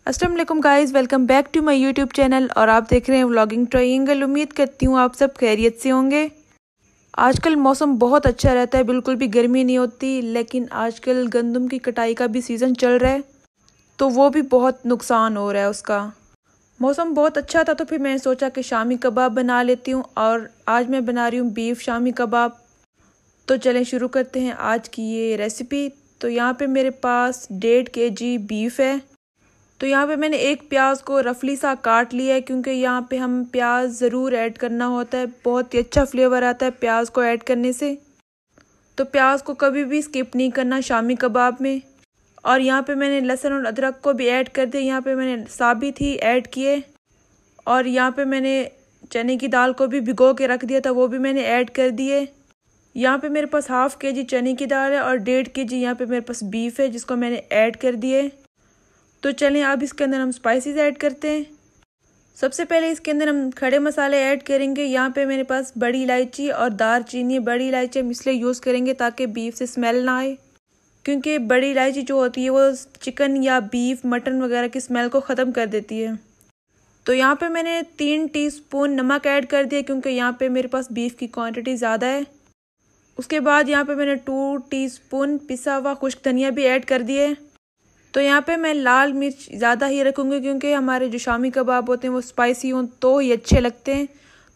अस्सलाम वालेकुम guys, welcome back to my YouTube channel और आप देख रहे हैं व्लॉगिंग ट्रायंगल। उम्मीद करती हूँ आप सब खैरियत से होंगे। आजकल मौसम बहुत अच्छा रहता है, बिल्कुल भी गर्मी नहीं होती। लेकिन आजकल गंदम की कटाई का भी सीज़न चल रहा है, तो वो भी बहुत नुकसान हो रहा है उसका। मौसम बहुत अच्छा था तो फिर मैंने सोचा कि शामी कबाब बना लेती हूँ, और आज मैं बना रही हूँ बीफ शामी कबाब। तो चलें शुरू करते हैं आज की ये रेसिपी। तो यहाँ पे मेरे पास 1.5 kg बीफ है। तो यहाँ पे मैंने एक प्याज को रफली सा काट लिया है, क्योंकि यहाँ पे हम प्याज ज़रूर ऐड करना होता है। बहुत ही अच्छा फ्लेवर आता है प्याज को ऐड करने से, तो प्याज को कभी भी स्किप नहीं करना शामी कबाब में। और यहाँ पे मैंने लहसुन और अदरक को भी ऐड कर दिया। यहाँ पे मैंने साबित ही ऐड किए। और यहाँ पे मैंने चने की दाल को भी भिगो के रख दिया था, वो भी मैंने ऐड कर दिए। यहाँ पे मेरे पास 1/2 kg चने की दाल है और 1.5 kg यहाँ पे मेरे पास बीफ है, जिसको मैंने ऐड कर दिए। तो चलें अब इसके अंदर हम स्पाइसेस ऐड करते हैं। सबसे पहले इसके अंदर हम खड़े मसाले ऐड करेंगे। यहाँ पे मेरे पास बड़ी इलायची और दालचीनी। बड़ी इलायची हम इसलिए यूज़ करेंगे ताकि बीफ से स्मेल ना आए, क्योंकि बड़ी इलायची जो होती है वो चिकन या बीफ मटन वगैरह की स्मेल को ख़त्म कर देती है। तो यहाँ पे मैंने 3 टीस्पून नमक ऐड कर दिया, क्योंकि यहाँ पे मेरे पास बीफ की क्वांटिटी ज़्यादा है। उसके बाद यहाँ पे मैंने 2 टीस्पून पिसा हुआ खुश्क धनिया भी ऐड कर दिए। तो यहाँ पे मैं लाल मिर्च ज़्यादा ही रखूँगी, क्योंकि हमारे जो शामी कबाब होते हैं वो स्पाइसी हों तो ही अच्छे लगते हैं।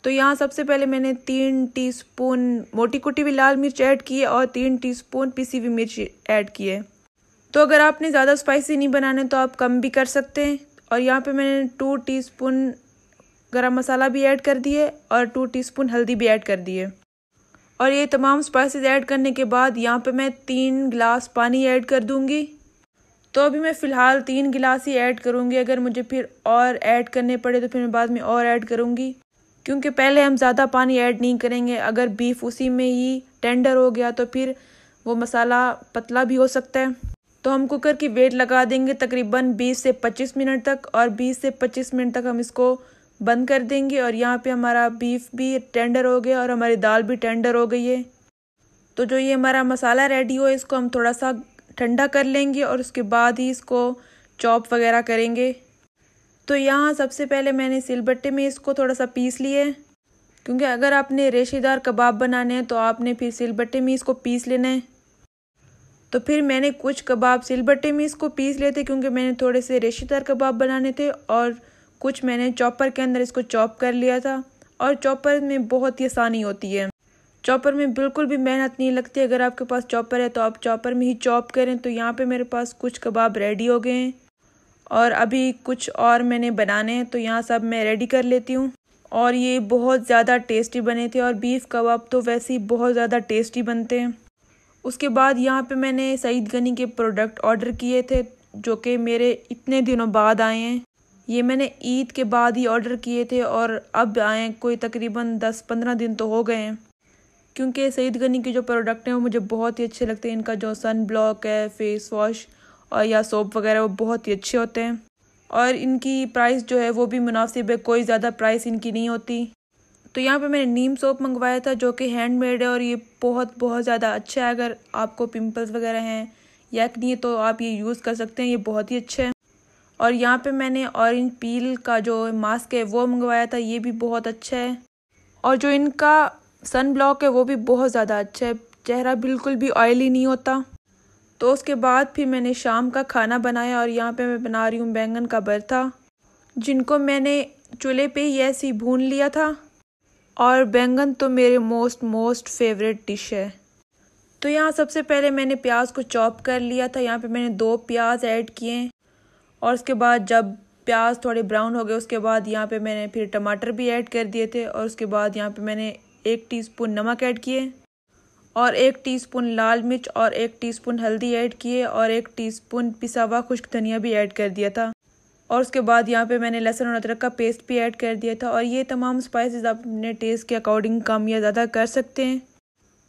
तो यहाँ सबसे पहले मैंने 3 टीस्पून मोटी कुटी हुई लाल मिर्च ऐड की है और 3 टीस्पून पिसी हुई मिर्च ऐड की है। तो अगर आपने ज़्यादा स्पाइसी नहीं बनाने तो आप कम भी कर सकते हैं। और यहाँ पे मैंने 2 टीस्पून गरम मसाला भी ऐड कर दिए और 2 टीस्पून हल्दी भी ऐड कर दिए। और ये तमाम स्पाइसेस ऐड करने के बाद यहाँ पे मैं 3 गिलास पानी ऐड कर दूँगी। तो अभी मैं फ़िलहाल 3 गिलास ही ऐड करूँगी। अगर मुझे फिर और ऐड करने पड़े तो फिर मैं बाद में और ऐड करूँगी, क्योंकि पहले हम ज़्यादा पानी ऐड नहीं करेंगे। अगर बीफ उसी में ही टेंडर हो गया तो फिर वो मसाला पतला भी हो सकता है। तो हम कुकर की वेट लगा देंगे तकरीबन 20 से 25 मिनट तक, और 20 से 25 मिनट तक हम इसको बंद कर देंगे। और यहाँ पे हमारा बीफ भी टेंडर हो गया और हमारी दाल भी टेंडर हो गई है। तो जो ये हमारा मसाला रेडी हो, इसको हम थोड़ा सा ठंडा कर लेंगे और उसके बाद ही इसको चॉप वगैरह करेंगे। तो यहाँ सबसे पहले मैंने सिलबट्टे में इसको थोड़ा सा पीस लिए, क्योंकि अगर आपने रेशेदार कबाब बनाने हैं तो आपने फिर सिलबट्टे में इसको पीस लेना है। तो फिर मैंने कुछ कबाब सिलबट्टे में इसको पीस लिए थे, क्योंकि मैंने थोड़े से रेशेदार कबाब बनाने थे, और कुछ मैंने चॉपर के अंदर इसको चॉप कर लिया था। और चॉपर में बहुत ही आसानी होती है, चॉपर में बिल्कुल भी मेहनत नहीं लगती। अगर आपके पास चॉपर है तो आप चॉपर में ही चॉप करें। तो यहाँ पे मेरे पास कुछ कबाब रेडी हो गए हैं और अभी कुछ और मैंने बनाने हैं, तो यहाँ सब मैं रेडी कर लेती हूँ। और ये बहुत ज़्यादा टेस्टी बने थे, और बीफ कबाब तो वैसे ही बहुत ज़्यादा टेस्टी बनते हैं। उसके बाद यहाँ पे मैंने सईद गनी के प्रोडक्ट ऑर्डर किए थे, जो कि मेरे इतने दिनों बाद आए हैं। ये मैंने ईद के बाद ही ऑर्डर किए थे और अब आए कोई तकरीबन 10-15 दिन तो हो गए हैं, क्योंकि सईद गनी के जो प्रोडक्ट हैं वो मुझे बहुत ही अच्छे लगते हैं। इनका जो सन ब्लॉक है, फेस वॉश और या सोप वगैरह, वो बहुत ही अच्छे होते हैं। और इनकी प्राइस जो है वो भी मुनासिब है, कोई ज़्यादा प्राइस इनकी नहीं होती। तो यहाँ पे मैंने नीम सोप मंगवाया था, जो कि हैंडमेड है, और ये बहुत ज़्यादा अच्छा है। अगर आपको पिंपल्स वगैरह हैं या एक्ने है तो आप ये यूज़ कर सकते हैं, ये बहुत ही अच्छा है। और यहाँ पे मैंने ऑरेंज पील का जो मास्क है वो मंगवाया था, ये भी बहुत अच्छा है। और जो इनका सन ब्लॉक है वो भी बहुत ज़्यादा अच्छा है, चेहरा बिल्कुल भी ऑयली नहीं होता। तो उसके बाद फिर मैंने शाम का खाना बनाया, और यहाँ पे मैं बना रही हूँ बैंगन का भरता, जिनको मैंने चूल्हे पे ही ऐसे ही भून लिया था। और बैंगन तो मेरे मोस्ट फेवरेट डिश है। तो यहाँ सबसे पहले मैंने प्याज को चॉप कर लिया था। यहाँ पे मैंने 2 प्याज ऐड किए, और उसके बाद जब प्याज थोड़े ब्राउन हो गए उसके बाद यहाँ पे मैंने फिर टमाटर भी ऐड कर दिए थे। और उसके बाद यहाँ पे मैंने 1 टीस्पून नमक ऐड किए, और 1 टीस्पून लाल मिर्च और 1 टीस्पून हल्दी ऐड किए, और 1 टीस्पून पिसा हुआ खुश्क धनिया भी ऐड कर दिया था। और उसके बाद यहाँ पे मैंने लहसुन और अदरक का पेस्ट भी ऐड कर दिया था। और ये तमाम स्पाइसेस आप अपने टेस्ट के अकॉर्डिंग कम या ज़्यादा कर सकते हैं।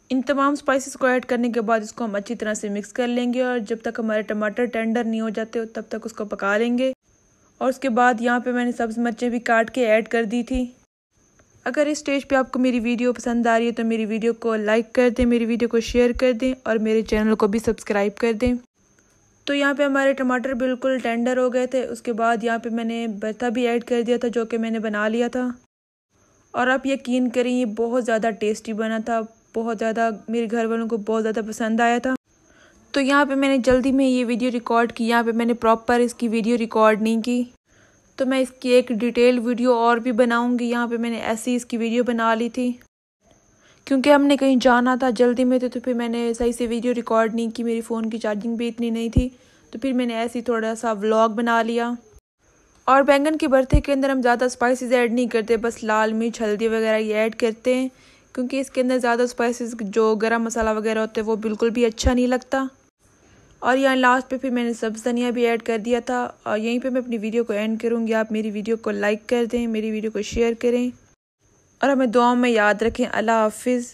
इन तमाम स्पाइसेस को ऐड करने के बाद इसको हम अच्छी तरह से मिक्स कर लेंगे, और जब तक हमारे टमाटर टेंडर नहीं हो जाते तब तक उसको पका लेंगे। और उसके बाद यहाँ पे मैंने सब्ज़ मिर्चें भी काट के ऐड कर दी थी। अगर इस स्टेज पे आपको मेरी वीडियो पसंद आ रही है तो मेरी वीडियो को लाइक कर दें, मेरी वीडियो को शेयर कर दें, और मेरे चैनल को भी सब्सक्राइब कर दें। तो यहाँ पे हमारे टमाटर बिल्कुल टेंडर हो गए थे। उसके बाद यहाँ पे मैंने भरता भी ऐड कर दिया था जो कि मैंने बना लिया था। और आप यकीन करें ये बहुत ज़्यादा टेस्टी बना था, बहुत ज़्यादा मेरे घर वालों को बहुत ज़्यादा पसंद आया था। तो यहाँ पे मैंने जल्दी में ये वीडियो रिकॉर्ड की, यहाँ पे मैंने प्रॉपर इसकी वीडियो रिकॉर्ड नहीं की। तो मैं इसकी एक डिटेल वीडियो और भी बनाऊँगी। यहाँ पे मैंने ऐसी इसकी वीडियो बना ली थी क्योंकि हमने कहीं जाना था, जल्दी में थे, तो फिर मैंने सही से वीडियो रिकॉर्ड नहीं की। मेरी फ़ोन की चार्जिंग भी इतनी नहीं थी, तो फिर मैंने ऐसे ही थोड़ा सा व्लॉग बना लिया। और बैंगन के भरते के अंदर हम ज़्यादा स्पाइसेस ऐड नहीं करते, बस लाल मिर्च हल्दी वगैरह ये ऐड करते हैं क्योंकि इसके अंदर ज़्यादा स्पाइसेस जो गरम मसाला वगैरह होते हैं वो बिल्कुल भी अच्छा नहीं लगता। और यहाँ लास्ट पे फिर मैंने सब्ज़ धनिया भी ऐड कर दिया था। और यहीं पे मैं अपनी वीडियो को एंड करूँगी। आप मेरी वीडियो को लाइक कर दें, मेरी वीडियो को शेयर करें और हमें दुआओं में याद रखें। अल्लाह हाफिज़।